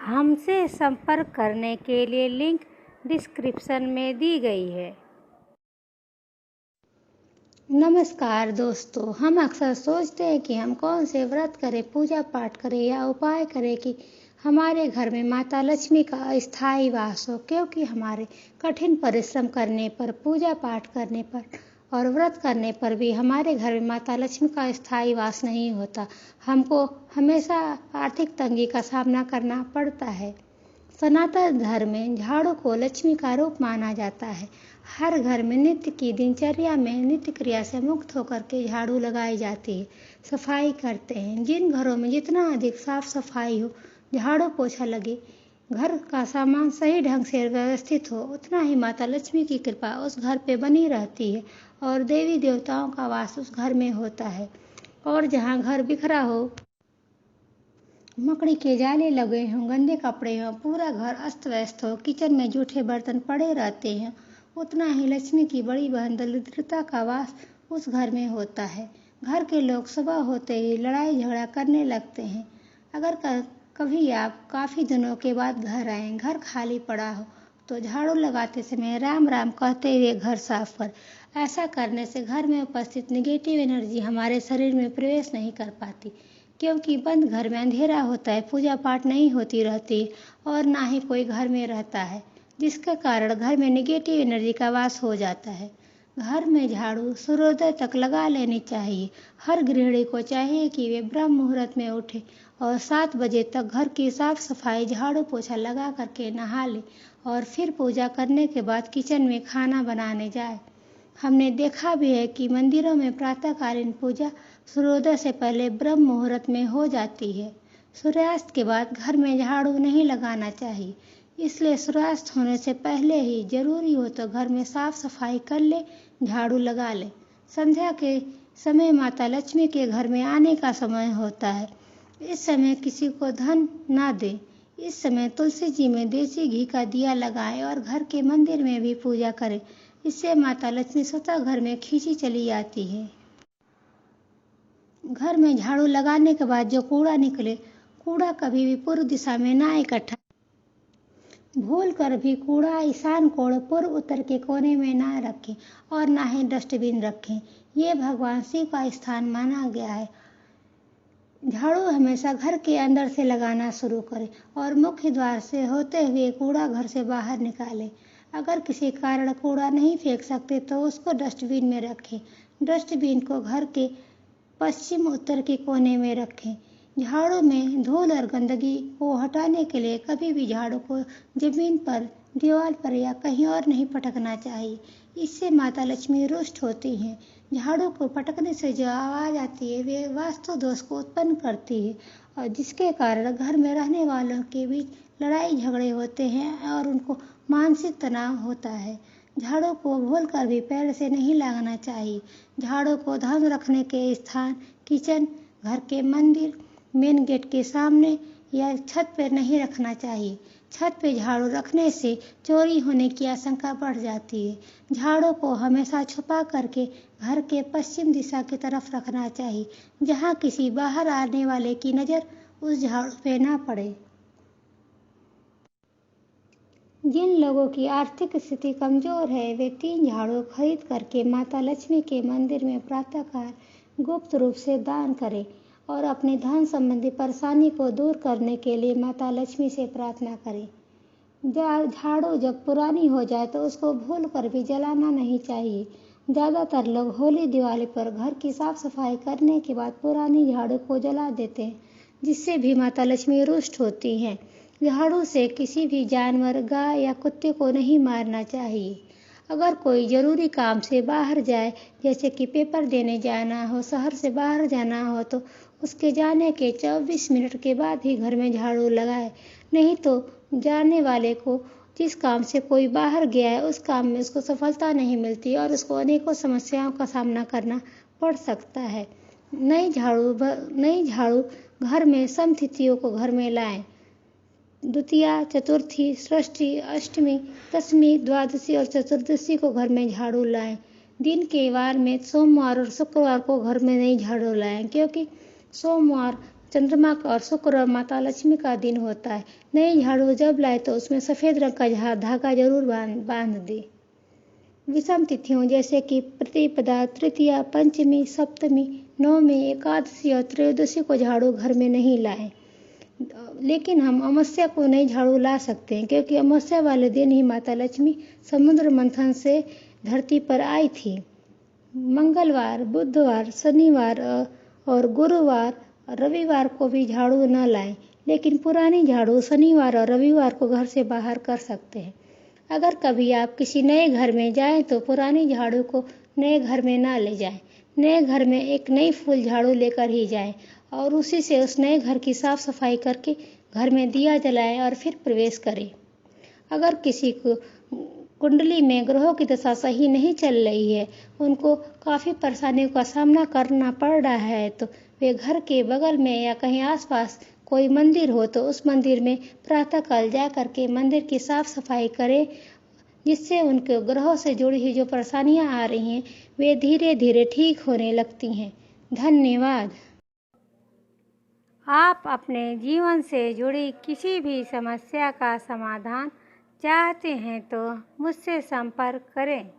हमसे संपर्क करने के लिए लिंक डिस्क्रिप्शन में दी गई है। नमस्कार दोस्तों, हम अक्सर सोचते हैं कि हम कौन से व्रत करें, पूजा पाठ करें या उपाय करें कि हमारे घर में माता लक्ष्मी का अस्थायी वास हो। क्योंकि हमारे कठिन परिश्रम करने पर, पूजा पाठ करने पर और व्रत करने पर भी हमारे घर में माता लक्ष्मी का स्थायी वास नहीं होता। हमको हमेशा आर्थिक तंगी का सामना करना पड़ता है। सनातन धर्म में झाड़ू को लक्ष्मी का रूप माना जाता है। हर घर में नित्य की दिनचर्या में नित्य क्रिया से मुक्त होकर के झाड़ू लगाई जाती है, सफाई करते हैं। जिन घरों में जितना अधिक साफ सफाई हो, झाड़ू पोछा लगे, घर का सामान सही ढंग से व्यवस्थित हो, उतना ही माता लक्ष्मी की कृपा उस घर पे बनी रहती है और देवी देवताओं का वास उस घर में होता है। और जहाँ घर बिखरा हो, मकड़ी के जाले लगे हों, गंदे कपड़े हों, पूरा घर अस्त व्यस्त हो, किचन में जूठे बर्तन पड़े रहते हैं, उतना ही लक्ष्मी की बड़ी बहन दरिद्रता का वास उस घर में होता है। घर के लोग सुबह होते ही लड़ाई झगड़ा करने लगते हैं। अगर कभी आप काफ़ी दिनों के बाद घर आए, घर खाली पड़ा हो, तो झाड़ू लगाते समय राम राम कहते हुए घर साफ कर। ऐसा करने से घर में उपस्थित नेगेटिव एनर्जी हमारे शरीर में प्रवेश नहीं कर पाती, क्योंकि बंद घर में अंधेरा होता है, पूजा पाठ नहीं होती रहती और ना ही कोई घर में रहता है, जिसके कारण घर में नेगेटिव एनर्जी का वास हो जाता है। घर में झाड़ू सूर्योदय तक लगा लेनी चाहिए। हर गृहिणी को चाहिए कि वे ब्रह्म मुहूर्त में उठे और 7 बजे तक घर की साफ सफाई झाड़ू पोछा लगा करके नहा ले और फिर पूजा करने के बाद किचन में खाना बनाने जाए। हमने देखा भी है कि मंदिरों में प्रातःकालीन पूजा सूर्योदय से पहले ब्रह्म मुहूर्त में हो जाती है। सूर्यास्त के बाद घर में झाड़ू नहीं लगाना चाहिए, इसलिए सूर्यास्त होने से पहले ही जरूरी हो तो घर में साफ सफाई कर ले, झाड़ू लगा ले। संध्या के समय माता लक्ष्मी के घर में आने का समय होता है। इस समय किसी को धन ना दे। इस समय तुलसी जी में देसी घी का दिया लगाएं और घर के मंदिर में भी पूजा करें। इससे माता लक्ष्मी स्वतः घर में खींची चली आती है। घर में झाड़ू लगाने के बाद जो कूड़ा निकले, कूड़ा कभी भी पूर्व दिशा में ना इकट्ठा। भूल कर भी कूड़ा ईशान कोण पूर्व उत्तर के कोने में ना रखें और ना ही डस्टबिन रखें। ये भगवान शिव का स्थान माना गया है। झाड़ू हमेशा घर के अंदर से लगाना शुरू करें और मुख्य द्वार से होते हुए कूड़ा घर से बाहर निकालें। अगर किसी कारण कूड़ा नहीं फेंक सकते तो उसको डस्टबिन में रखें। डस्टबिन को घर के पश्चिम उत्तर के कोने में रखें। झाड़ू में धूल और गंदगी को हटाने के लिए कभी भी झाड़ू को जमीन पर, दीवार पर या कहीं और नहीं पटकना चाहिए। इससे माता लक्ष्मी रुष्ट होती हैं। झाड़ू को पटकने से जो आवाज़ आती है वे वास्तु दोष को उत्पन्न करती है और जिसके कारण घर में रहने वालों के बीच लड़ाई झगड़े होते हैं और उनको मानसिक तनाव होता है। झाड़ू को भूल कर भी पैर से नहीं लगाना चाहिए। झाड़ू को धन रखने के स्थान, किचन, घर के मंदिर, मेन गेट के सामने या छत पर नहीं रखना चाहिए। छत पे झाड़ू रखने से चोरी होने की आशंका बढ़ जाती है। झाड़ू को हमेशा छुपा करके घर के पश्चिम दिशा की तरफ रखना चाहिए, जहाँ किसी बाहर आने वाले की नज़र उस झाड़ू पे ना पड़े। जिन लोगों की आर्थिक स्थिति कमजोर है वे 3 झाड़ू खरीद करके माता लक्ष्मी के मंदिर में प्रातःकाल गुप्त रूप से दान करें और अपनी धन संबंधी परेशानी को दूर करने के लिए माता लक्ष्मी से प्रार्थना करें। झाड़ू जब पुरानी हो जाए तो उसको भूल कर भी जलाना नहीं चाहिए। ज़्यादातर लोग होली दिवाली पर घर की साफ सफाई करने के बाद पुरानी झाड़ू को जला देते हैं, जिससे भी माता लक्ष्मी रुष्ट होती हैं। झाड़ू से किसी भी जानवर, गाय या कुत्ते को नहीं मारना चाहिए। अगर कोई ज़रूरी काम से बाहर जाए, जैसे कि पेपर देने जाना हो, शहर से बाहर जाना हो, तो उसके जाने के 24 मिनट के बाद ही घर में झाड़ू लगाए। नहीं तो जाने वाले को जिस काम से कोई बाहर गया है उस काम में उसको सफलता नहीं मिलती और उसको अनेकों समस्याओं का सामना करना पड़ सकता है। नई झाड़ू घर में समतिथियों को घर में लाएं। द्वितीया, चतुर्थी, षष्ठी, अष्टमी, दशमी, द्वादशी और चतुर्दशी को घर में झाड़ू लाएं। दिन के वार में सोमवार और शुक्रवार को घर में नहीं झाड़ू लाएं, क्योंकि सोमवार चंद्रमा का और शुक्र और माता लक्ष्मी का दिन होता है। नई झाड़ू जब लाए तो उसमें सफ़ेद रंग का धागा जरूर बांध दे। विषम तिथियों जैसे कि प्रतिपदा, तृतीया, पंचमी, सप्तमी, नवमी, एकादशी और त्रयोदशी को झाड़ू घर में नहीं लाएं। लेकिन हम अमावस्या को नई झाड़ू ला सकते हैं, क्योंकि अमावस्या वाले दिन ही माता लक्ष्मी समुद्र मंथन से धरती पर आई थी। मंगलवार, बुधवार, शनिवार और गुरुवार, रविवार को भी झाड़ू न लाएं, लेकिन पुरानी झाड़ू शनिवार और रविवार को घर से बाहर कर सकते हैं। अगर कभी आप किसी नए घर में जाएं तो पुरानी झाड़ू को नए घर में ना ले जाएं। नए घर में एक नई फूल झाड़ू लेकर ही जाएं और उसी से उस नए घर की साफ सफाई करके घर में दिया जलाएं और फिर प्रवेश करें। अगर किसी को कुंडली में ग्रहों की दशा सही नहीं चल रही है, उनको काफ़ी परेशानियों का सामना करना पड़ रहा है, तो वे घर के बगल में या कहीं आसपास कोई मंदिर हो तो उस मंदिर में प्रातःकाल जा करके मंदिर की साफ सफाई करें, जिससे उनके ग्रहों से जुड़ी हुई जो परेशानियां आ रही हैं वे धीरे धीरे ठीक होने लगती हैं। धन्यवाद। आप अपने जीवन से जुड़ी किसी भी समस्या का समाधान चाहते हैं तो मुझसे संपर्क करें।